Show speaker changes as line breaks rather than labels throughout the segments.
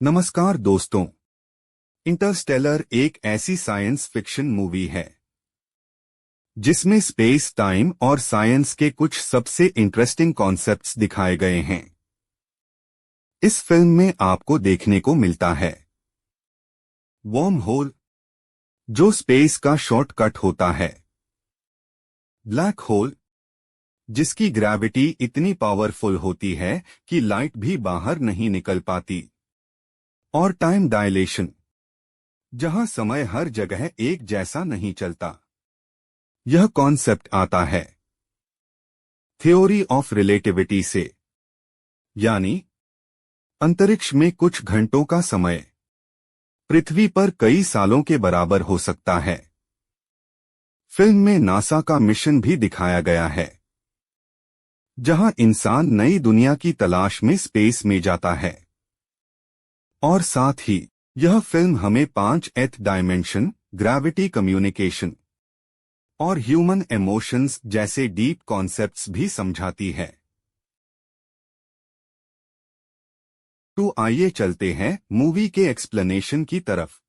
नमस्कार दोस्तों। इंटरस्टेलर एक ऐसी साइंस फिक्शन मूवी है जिसमें स्पेस, टाइम और साइंस के कुछ सबसे इंटरेस्टिंग कॉन्सेप्ट्स दिखाए गए हैं। इस फिल्म में आपको देखने को मिलता है वर्म होल, जो स्पेस का शॉर्टकट होता है, ब्लैक होल, जिसकी ग्रेविटी इतनी पावरफुल होती है कि लाइट भी बाहर नहीं निकल पाती, और टाइम डायलेशन, जहां समय हर जगह एक जैसा नहीं चलता। यह कॉन्सेप्ट आता है थ्योरी ऑफ रिलेटिविटी से, यानी अंतरिक्ष में कुछ घंटों का समय पृथ्वी पर कई सालों के बराबर हो सकता है। फिल्म में नासा का मिशन भी दिखाया गया है, जहां इंसान नई दुनिया की तलाश में स्पेस में जाता है। और साथ ही यह फिल्म हमें 5th डायमेंशन, ग्रेविटी, कम्युनिकेशन और ह्यूमन इमोशंस जैसे डीप कॉन्सेप्ट्स भी समझाती है। तो आइए चलते हैं मूवी के एक्सप्लेनेशन की तरफ।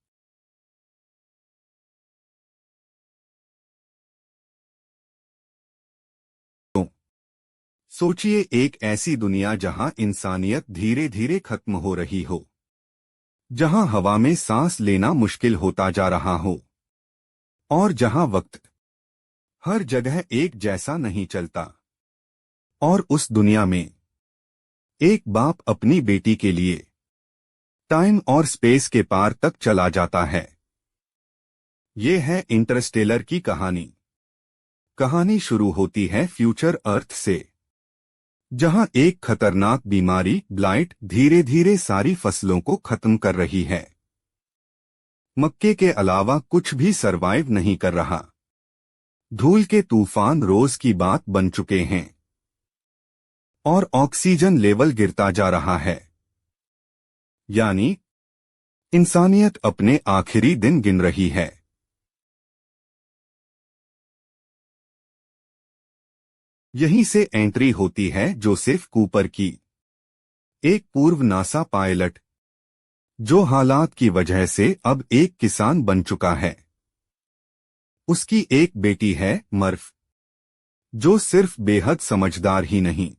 तो सोचिए एक ऐसी दुनिया जहां इंसानियत धीरे धीरे खत्म हो रही हो, जहां हवा में सांस लेना मुश्किल होता जा रहा हो, और जहां वक्त हर जगह एक जैसा नहीं चलता। और उस दुनिया में एक बाप अपनी बेटी के लिए टाइम और स्पेस के पार तक चला जाता है। ये है इंटरस्टेलर की कहानी। कहानी शुरू होती है फ्यूचर अर्थ से, जहां एक खतरनाक बीमारी, ब्लाइट, धीरे धीरे सारी फसलों को खत्म कर रही है। मक्के के अलावा कुछ भी सरवाइव नहीं कर रहा। धूल के तूफान रोज की बात बन चुके हैं, और ऑक्सीजन लेवल गिरता जा रहा है। यानी इंसानियत अपने आखिरी दिन गिन रही है। यहीं से एंट्री होती है जोसेफ कूपर की, एक पूर्व नासा पायलट, जो हालात की वजह से अब एक किसान बन चुका है। उसकी एक बेटी है, मर्फ, जो सिर्फ बेहद समझदार ही नहीं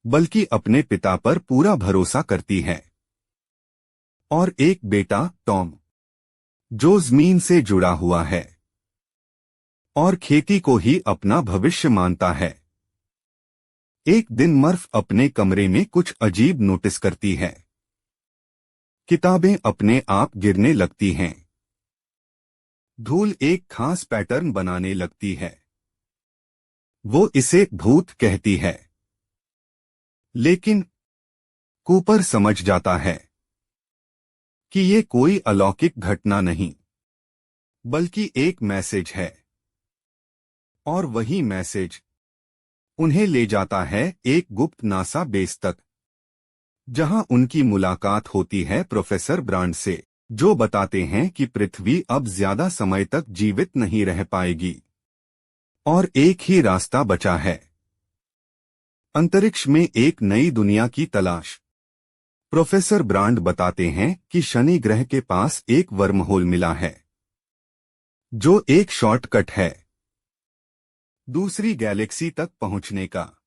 बल्कि अपने पिता पर पूरा भरोसा करती है। और एक बेटा, टॉम, जो जमीन से जुड़ा हुआ है और खेती को ही अपना भविष्य मानता है। एक दिन मर्फ अपने कमरे में कुछ अजीब नोटिस करती है। किताबें अपने आप गिरने लगती हैं। धूल एक खास पैटर्न बनाने लगती है। वो इसे भूत कहती है। लेकिन कूपर समझ जाता है कि ये कोई अलौकिक घटना नहीं, बल्कि एक मैसेज है। और वही मैसेज उन्हें ले जाता है एक गुप्त नासा बेस तक, जहां उनकी मुलाकात होती है प्रोफेसर ब्रांड से, जो बताते हैं कि पृथ्वी अब ज्यादा समय तक जीवित नहीं रह पाएगी और एक ही रास्ता बचा है, अंतरिक्ष में एक नई दुनिया की तलाश। प्रोफेसर ब्रांड बताते हैं कि शनि ग्रह के पास एक वर्महोल मिला है, जो एक शॉर्टकट है दूसरी गैलेक्सी तक पहुंचने का।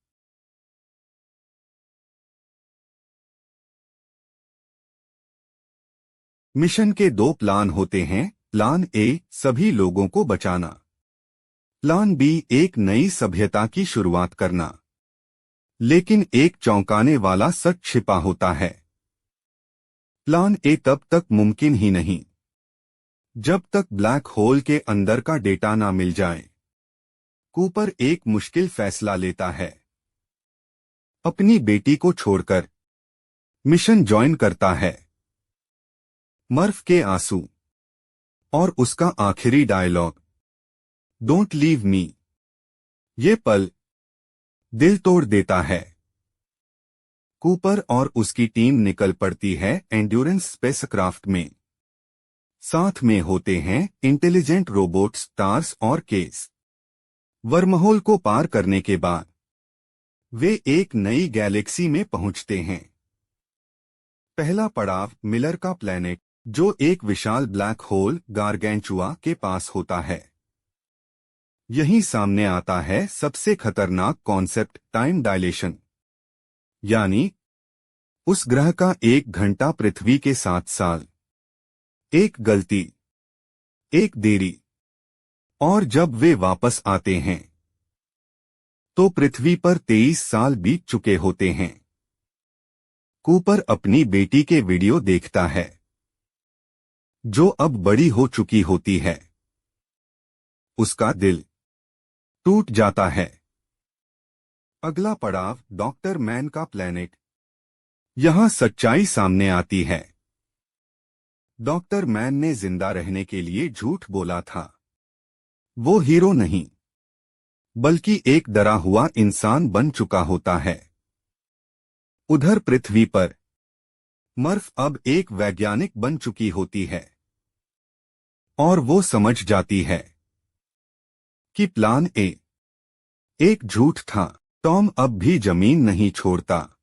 मिशन के दो प्लान होते हैं। प्लान ए, सभी लोगों को बचाना। प्लान बी, एक नई सभ्यता की शुरुआत करना। लेकिन एक चौंकाने वाला सच छिपा होता है। प्लान ए तब तक मुमकिन ही नहीं जब तक ब्लैक होल के अंदर का डेटा ना मिल जाए। कूपर एक मुश्किल फैसला लेता है। अपनी बेटी को छोड़कर मिशन ज्वाइन करता है। मर्फ के आंसू और उसका आखिरी डायलॉग, डोंट लीव मी, ये पल दिल तोड़ देता है। कूपर और उसकी टीम निकल पड़ती है एंड्योरेंस स्पेसक्राफ्ट में। साथ में होते हैं इंटेलिजेंट रोबोट्स, टार्स और केस। वर्महोल को पार करने के बाद वे एक नई गैलेक्सी में पहुंचते हैं। पहला पड़ाव मिलर का प्लैनेट, जो एक विशाल ब्लैक होल गारगेंचुआ के पास होता है। यही सामने आता है सबसे खतरनाक कॉन्सेप्ट, टाइम डायलेशन, यानी उस ग्रह का 1 घंटा पृथ्वी के 7 साल। एक गलती, एक देरी, और जब वे वापस आते हैं तो पृथ्वी पर 23 साल बीत चुके होते हैं। कूपर अपनी बेटी के वीडियो देखता है, जो अब बड़ी हो चुकी होती है। उसका दिल टूट जाता है। अगला पड़ाव डॉक्टर मैन का प्लैनेट। यहां सच्चाई सामने आती है। डॉक्टर मैन ने जिंदा रहने के लिए झूठ बोला था। वो हीरो नहीं, बल्कि एक डरा हुआ इंसान बन चुका होता है। उधर पृथ्वी पर मर्फ अब एक वैज्ञानिक बन चुकी होती है, और वो समझ जाती है कि प्लान ए एक झूठ था। टॉम अब भी जमीन नहीं छोड़ता।